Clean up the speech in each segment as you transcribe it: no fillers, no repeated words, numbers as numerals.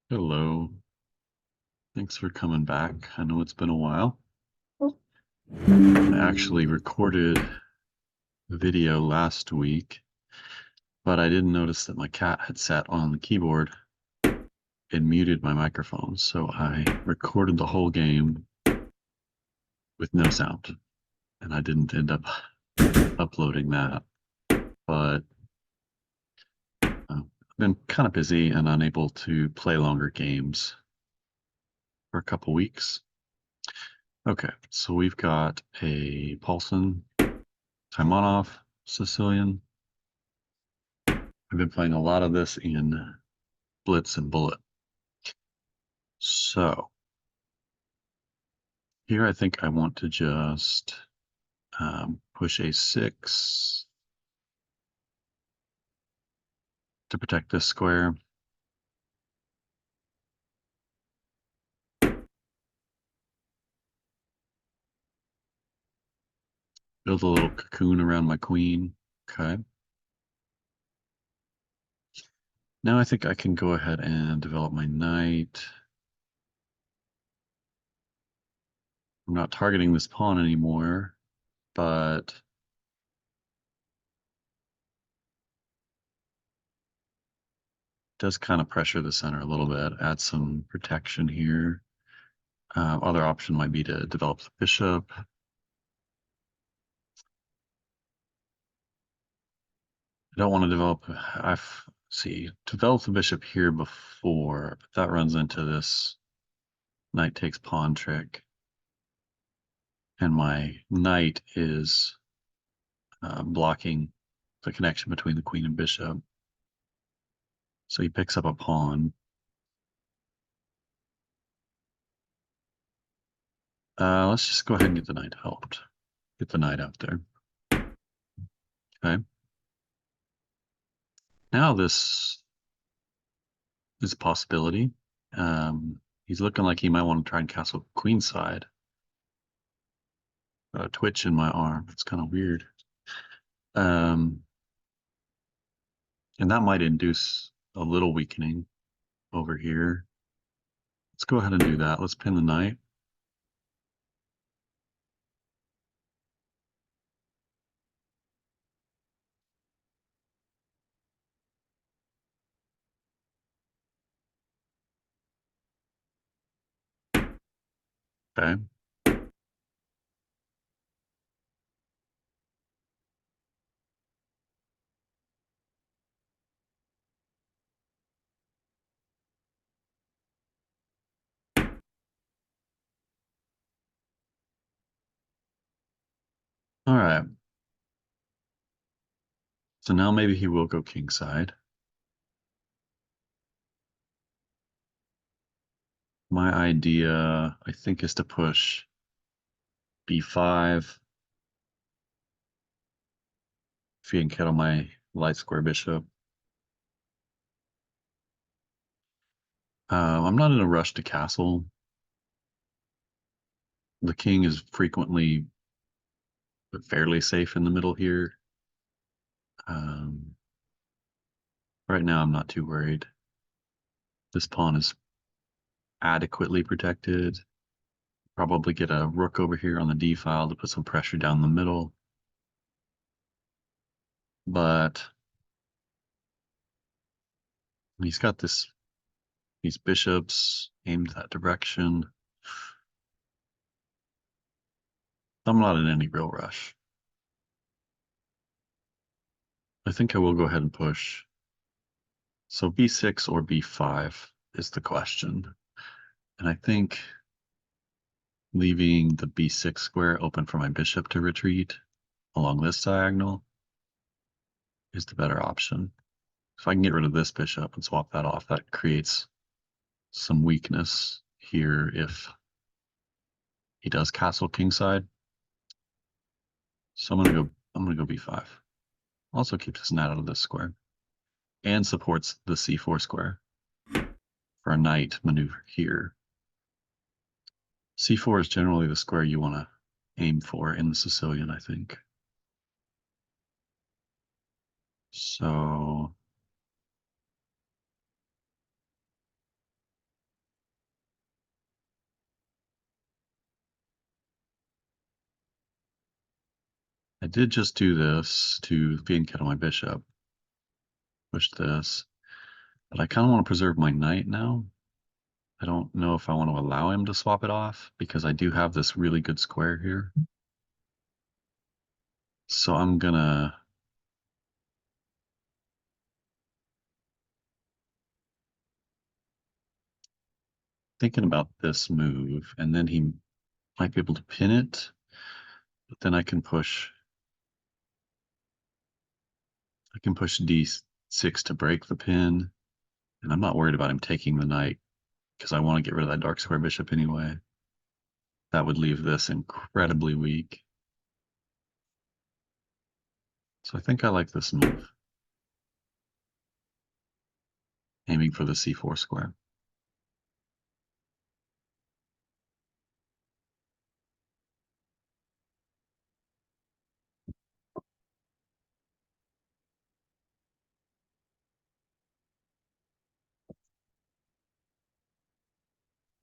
Hello. Thanks for coming back. I know it's been a while. I actually recorded a video last week, but I didn't notice that my cat had sat on the keyboard and muted my microphone. So I recorded the whole game with no sound, and I didn't end up uploading that. But I've been kind of busy and unable to play longer games for a couple weeks. Okay, so we've got a Paulson, Taimanov Sicilian. I've been playing a lot of this in Blitz and Bullet. So here I think I want to just push a6 to protect this square. Build a little cocoon around my queen. Okay. Now I think I can go ahead and develop my knight. I'm not targeting this pawn anymore, but does kind of pressure the center a little bit, add some protection here. Other option might be to develop the bishop. I don't want to develop, developed the bishop here before, but that runs into this knight takes pawn trick. And my knight is blocking the connection between the queen and bishop. So he picks up a pawn. Let's just go ahead and get the knight out. Get the knight out there. Okay. Now this is a possibility. He's looking like he might want to try and castle queenside. Got a twitch in my arm. It's kind of weird. And that might induce a little weakening over here. Let's go ahead and do that. Let's pin the knight. Okay. All right. So now maybe he will go kingside. My idea, I think, is to push b5. If he can kettle my light square bishop. I'm not in a rush to castle. The king is frequently but fairly safe in the middle here. Right now, I'm not too worried. This pawn is adequately protected. Probably get a rook over here on the d file to put some pressure down the middle. But he's got these bishops aimed that direction. I'm not in any real rush. I think I will go ahead and push. So b6 or b5 is the question. And I think leaving the b6 square open for my bishop to retreat along this diagonal is the better option. If I can get rid of this bishop and swap that off, that creates some weakness here if he does castle kingside. So I'm gonna go b5. Also keeps his knight out of this square and supports the c4 square for a knight maneuver here. c4 is generally the square you want to aim for in the Sicilian, I think. So I did just do this to fianchetto my bishop. Push this. But I kind of want to preserve my knight now. I don't know if I want to allow him to swap it off because I do have this really good square here. So I'm gonna thinking about this move, and then he might be able to pin it, but then I can push D6 to break the pin, and I'm not worried about him taking the knight because I want to get rid of that dark square bishop anyway. That would leave this incredibly weak. So I think I like this move, aiming for the C4 square.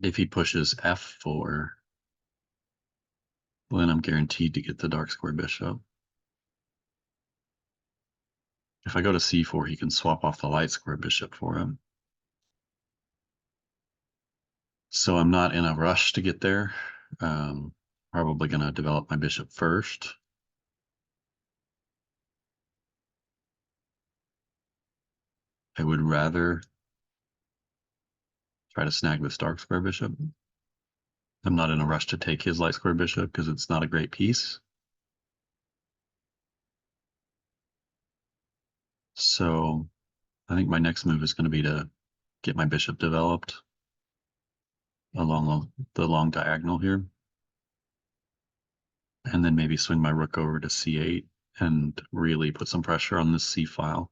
If he pushes F4, then I'm guaranteed to get the dark square bishop. If I go to C4, he can swap off the light square bishop for him. So I'm not in a rush to get there. Probably going to develop my bishop first. I would rather try to snag this dark square bishop. I'm not in a rush to take his light square bishop because it's not a great piece. So I think my next move is going to be to get my bishop developed along the long diagonal here. And then maybe swing my rook over to C8 and really put some pressure on this C file.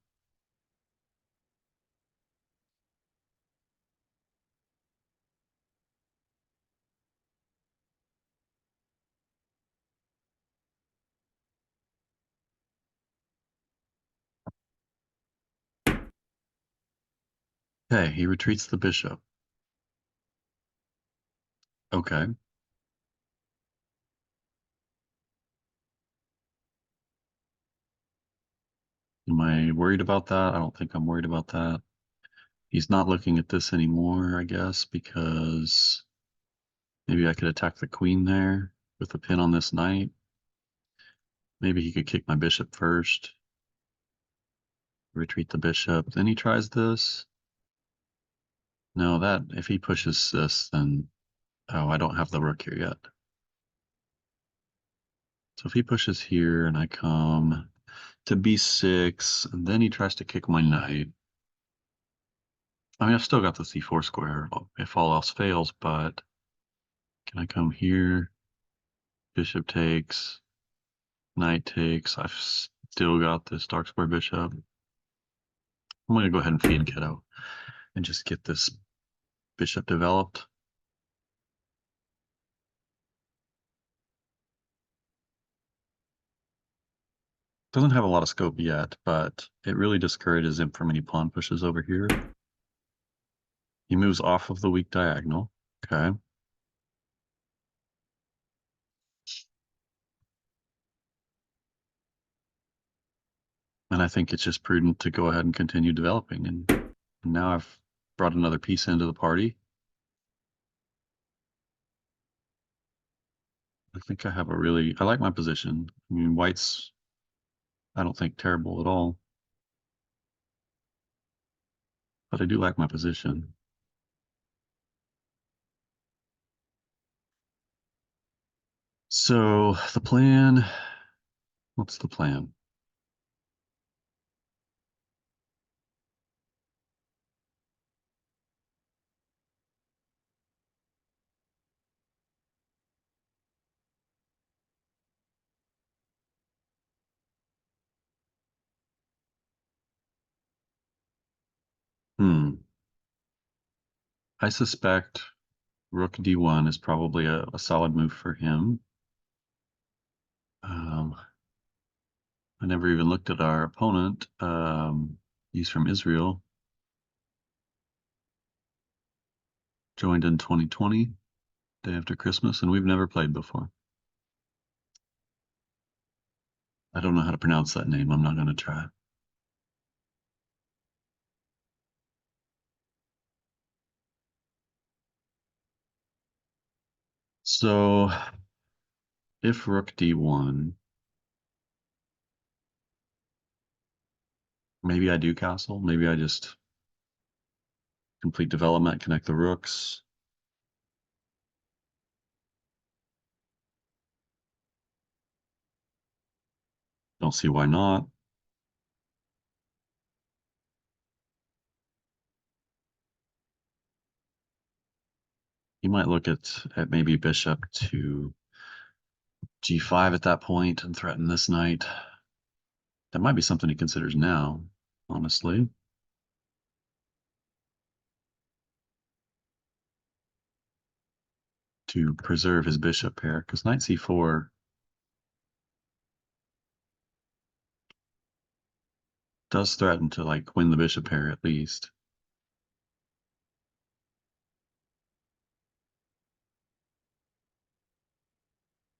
Okay, he retreats the bishop. Okay. Am I worried about that? I don't think I'm worried about that. He's not looking at this anymore, I guess, because maybe I could attack the queen there with a pin on this knight. Maybe he could kick my bishop first, retreat the bishop. Then he tries this. No, that if he pushes this, then oh, I don't have the rook here yet. So if he pushes here and I come to B6, and then he tries to kick my knight. I mean, I've still got the C4 square if all else fails, but can I come here? Bishop takes, knight takes. I've still got this dark square bishop. I'm going to go ahead and fianchetto and just get this bishop developed. Doesn't have a lot of scope yet, but it really discourages him from any pawn pushes over here. He moves off of the weak diagonal. Okay. And I think it's just prudent to go ahead and continue developing. And now I've brought another piece into the party. I think I have I like my position. I mean, white's, I don't think terrible at all, but I do like my position. So the plan, what's the plan? I suspect Rook D1 is probably a solid move for him. I never even looked at our opponent. He's from Israel. Joined in 2020, day after Christmas, and we've never played before. I don't know how to pronounce that name. I'm not going to try. So if rook d1, maybe I do castle. Maybe I just complete development, connect the rooks. Don't see why not. You might look at maybe bishop to g5 at that point and threaten this knight. That might be something he considers now, honestly. To preserve his bishop pair, because knight c4 does threaten to like win the bishop pair at least.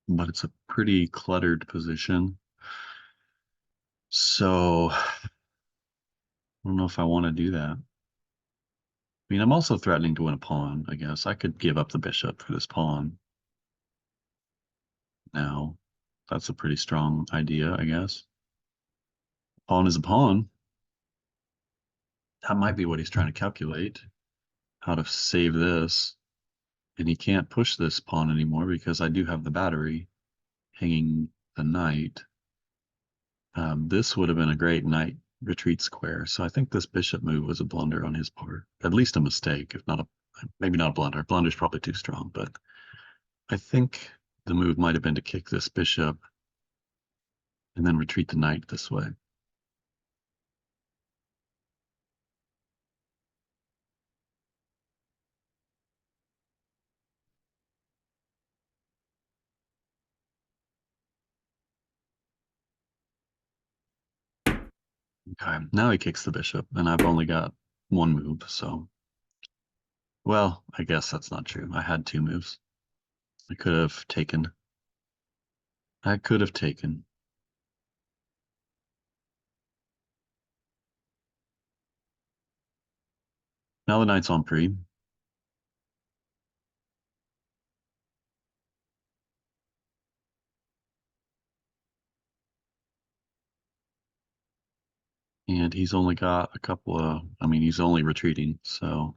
But it's a pretty cluttered position. So I don't know if I want to do that. I mean, I'm also threatening to win a pawn, I guess. I could give up the bishop for this pawn now. That's a pretty strong idea, I guess. Pawn is a pawn. That might be what he's trying to calculate, how to save this. And he can't push this pawn anymore because I do have the battery hanging the knight. This would have been a great knight retreat square. So I think this bishop move was a blunder on his part, at least a mistake, if not a, maybe not a blunder. Blunder's probably too strong, but I think the move might have been to kick this bishop and then retreat the knight this way. Okay, now he kicks the bishop, and I've only got one move, so well, I guess that's not true. I had two moves. I could have taken. I could have taken. Now the knight's on pre. And he's only got a couple of, I mean, he's only retreating, so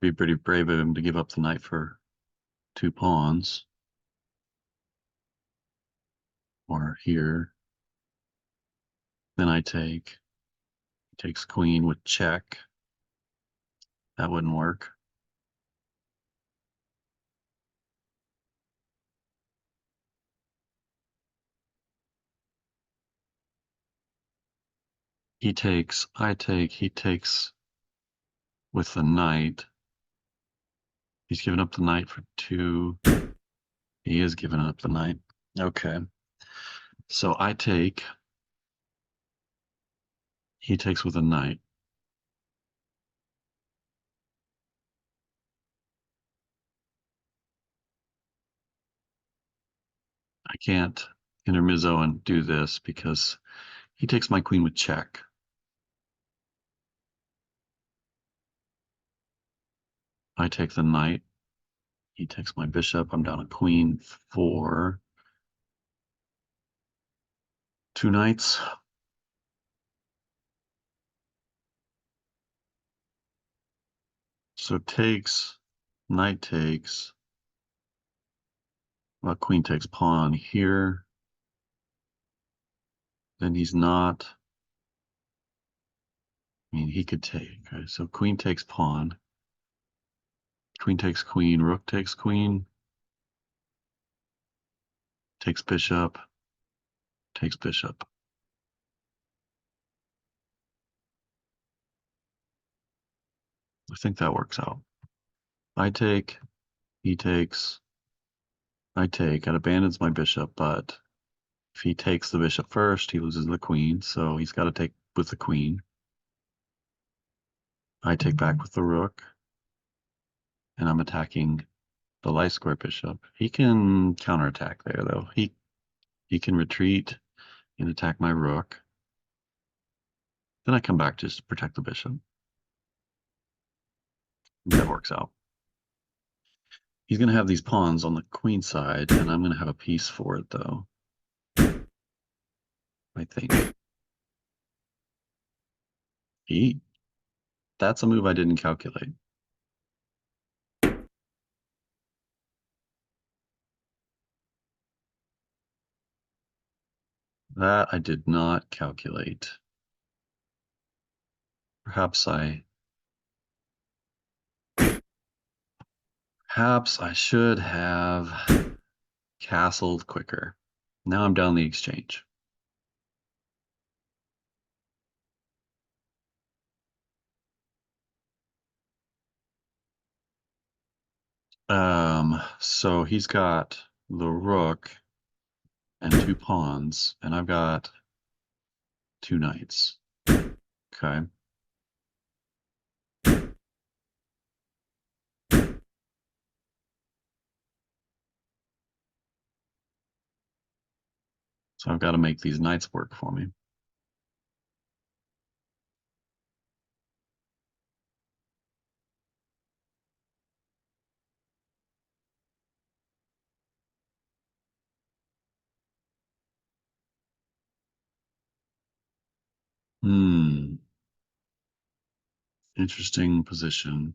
be pretty brave of him to give up the knight for two pawns. Or here. Then I take, takes queen with check. That wouldn't work. He takes, I take, he takes with the knight. He's given up the knight for two. He is giving up the knight. Okay. So I take, he takes with a knight. I can't intermezzo and do this because he takes my queen with check. I take the knight. He takes my bishop. I'm down a queen for two knights. So takes, knight takes, well, queen takes pawn here. Then he's not, I mean, he could take, okay, so queen takes pawn. Queen takes queen, rook takes queen, takes bishop, takes bishop. I think that works out. I take, he takes, I take. It abandons my bishop, but if he takes the bishop first, he loses the queen, so he's got to take with the queen. I take back with the rook, and I'm attacking the light square bishop. He can counterattack there, though. He can retreat and attack my rook. Then I come back just to protect the bishop. That works out. He's going to have these pawns on the queen side, and I'm going to have a piece for it, though. I think. That's a move I didn't calculate. That I did not calculate. Perhaps I should have castled quicker. Now I'm down the exchange. So he's got the rook and 2 pawns, and I've got 2 knights. Okay. So I've got to make these knights work for me. Interesting position.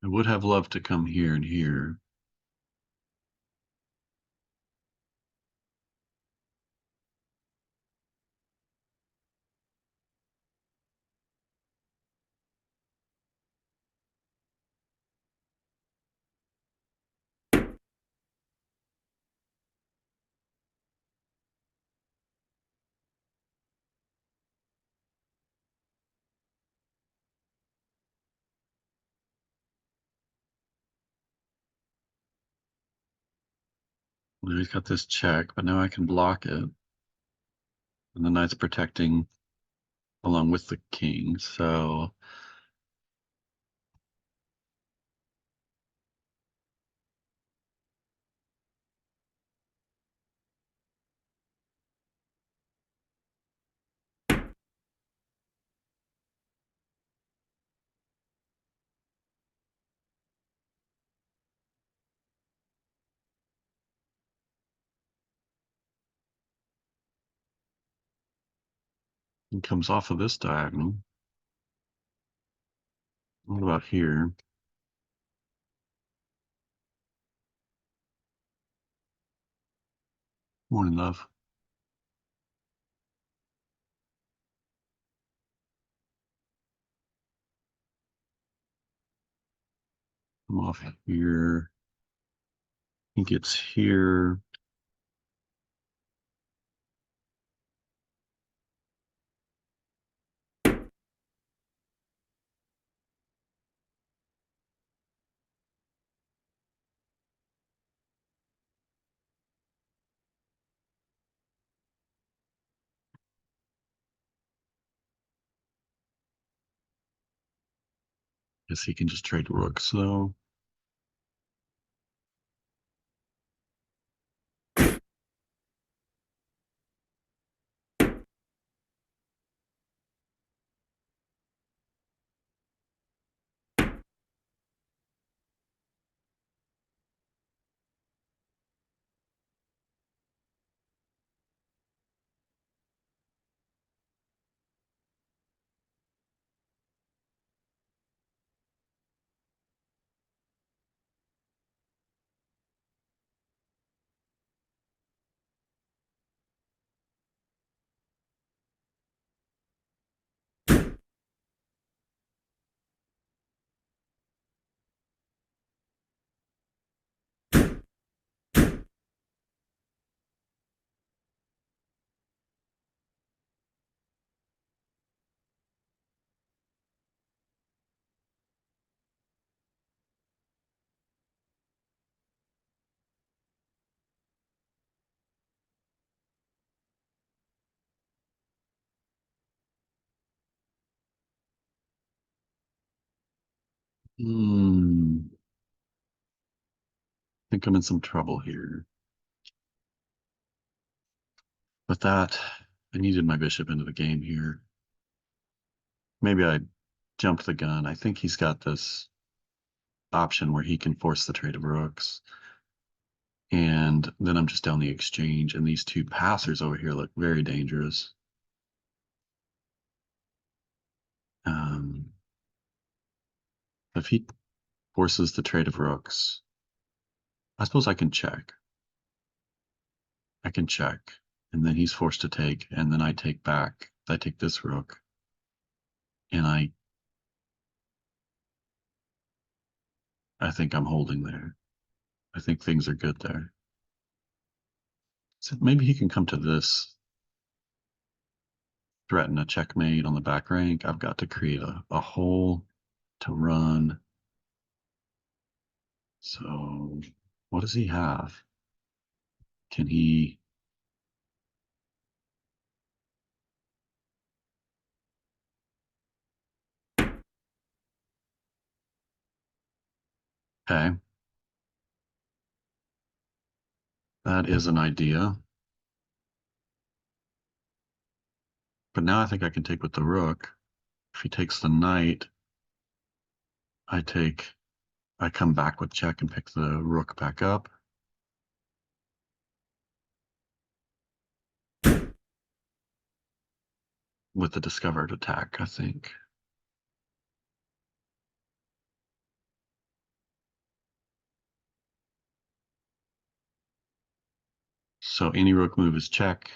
I would have loved to come here and here. Now he's got this check, but now I can block it. And the knight's protecting along with the king, so it comes off of this diagonal. What about here? Morning, love. Come off here. He gets here. Guess he can just trade rooks, though. Hmm. I think I'm in some trouble here. With that, I needed my bishop into the game here. Maybe I jumped the gun. I think he's got this option where he can force the trade of rooks. And then I'm just down the exchange, and these two passers over here look very dangerous. If he forces the trade of rooks, I suppose I can check. I can check, and then he's forced to take, and then I take back. I take this rook, and I think I'm holding there. I think things are good there. So maybe he can come to this, threaten a checkmate on the back rank. I've got to create a hole to run. So what does he have? Can he? Okay, that is an idea. But now I think I can take with the rook. If he takes the knight, I take, I come back with check and pick the rook back up. With the discovered attack, I think. So any rook move is check.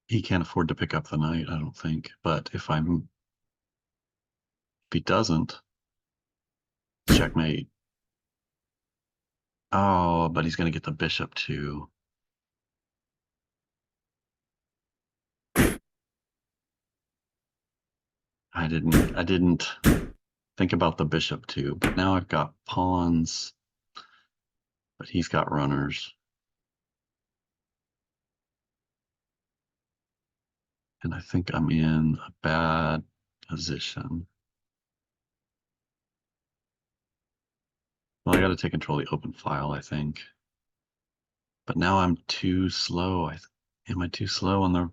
He can't afford to pick up the knight, I don't think. But if he doesn't, checkmate. Oh, but he's going to get the bishop too. I didn't think about the bishop too, but now I've got pawns, but he's got runners. And I think I'm in a bad position. Well, I got to take control of the open file, I think. But now I'm too slow. Am I too slow on the...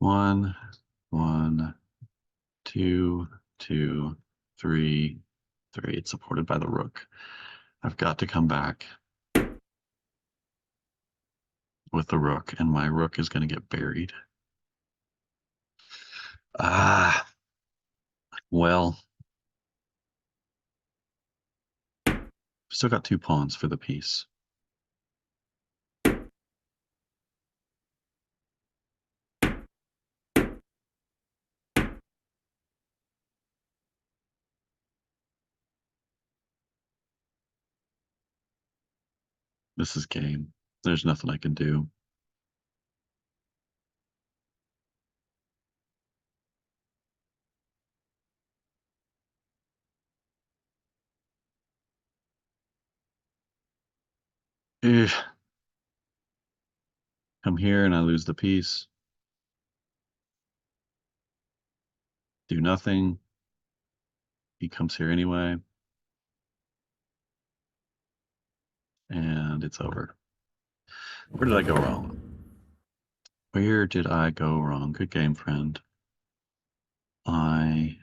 One, one, two, two, three, three. It's supported by the rook. I've got to come back with the rook, and my rook is going to get buried. Ah, well, still got two pawns for the piece. This is game. There's nothing I can do. Eh, come here and I lose the piece. Do nothing. He comes here anyway. And it's over. Where did I go wrong? Where did I go wrong? Good game, friend. I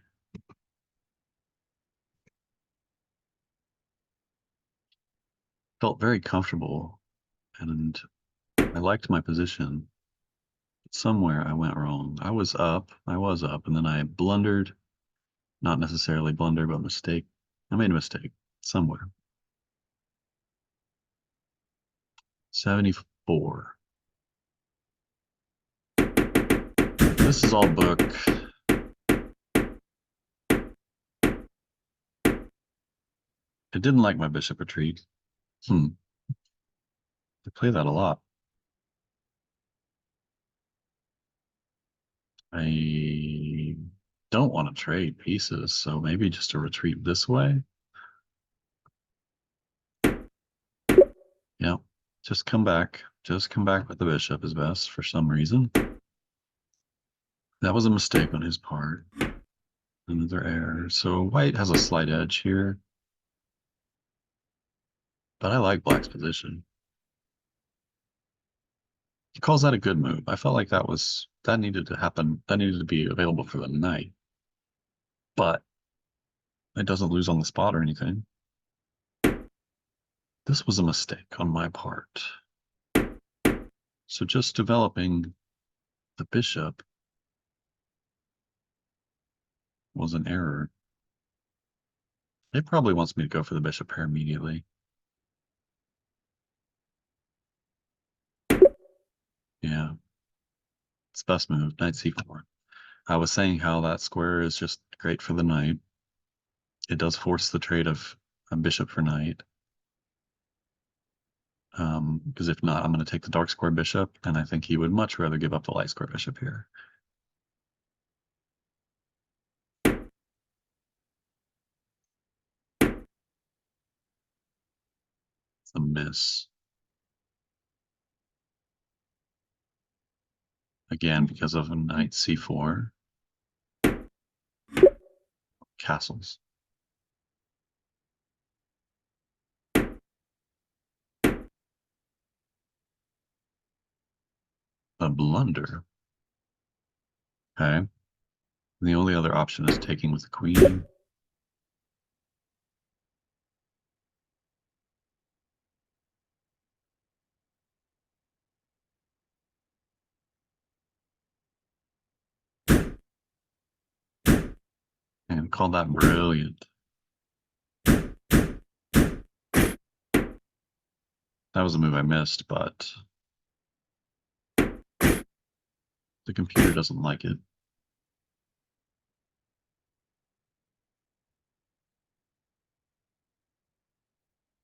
felt very comfortable and I liked my position. Somewhere I went wrong. I was up, and then I blundered, not necessarily blunder, but mistake. I made a mistake somewhere. 74. This is all book. I didn't like my bishop retreat. I play that a lot. I don't want to trade pieces, so maybe just a retreat this way. Yeah, just come back. Just come back with the bishop is best for some reason. That was a mistake on his part. Another error. So white has a slight edge here, but I like black's position. He calls that a good move. I felt like that needed to happen. That needed to be available for the knight, but it doesn't lose on the spot or anything. This was a mistake on my part. So just developing the bishop was an error. It probably wants me to go for the bishop pair immediately. Yeah, it's best move, knight c4. I was saying how that square is just great for the knight. It does force the trade of a bishop for knight. Because if not, I'm going to take the dark square bishop, and I think he would much rather give up the light square bishop here. It's a miss. Again, because of a knight c4. Castles. A blunder. Okay. The only other option is taking with the queen. And call that brilliant. That was a move I missed, but the computer doesn't like it.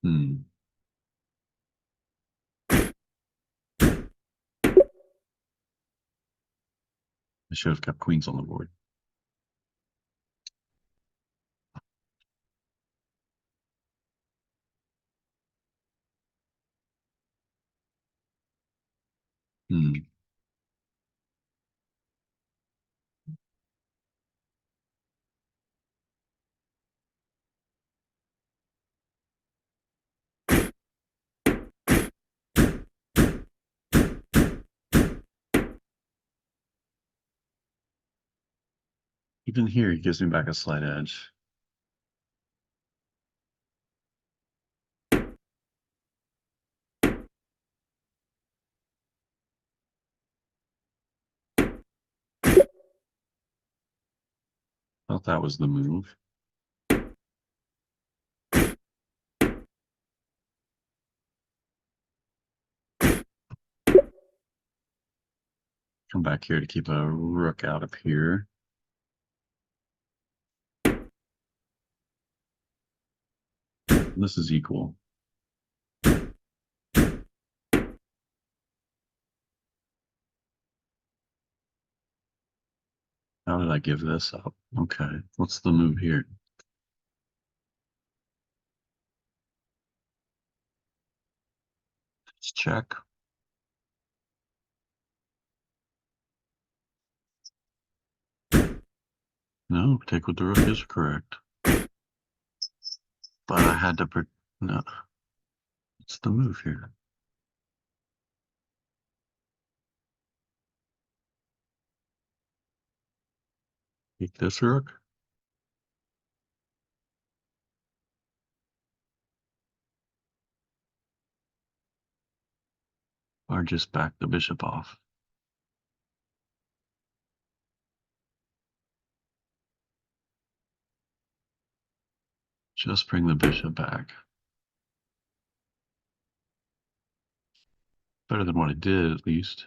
Hmm. I should have kept queens on the board. Hmm. Even here, he gives me back a slight edge. Thought that was the move. Come back here to keep a rook out of here. This is equal. How did I give this up? Okay, what's the move here? Let's check. No, take with the rook is correct. But I had to, no, what's the move here? Take this rook? Or just back the bishop off? Just bring the bishop back. Better than what I did, at least.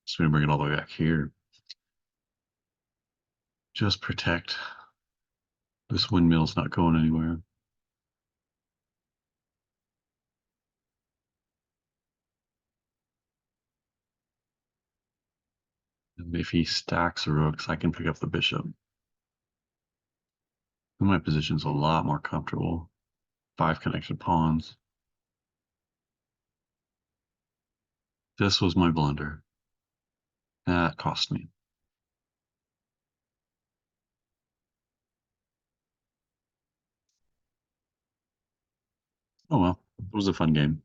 Just gonna bring it all the way back here. Just protect. This windmill's not going anywhere. And if he stacks rooks, I can pick up the bishop. And my position's a lot more comfortable. 5 connected pawns. This was my blunder. That cost me. Oh well, it was a fun game.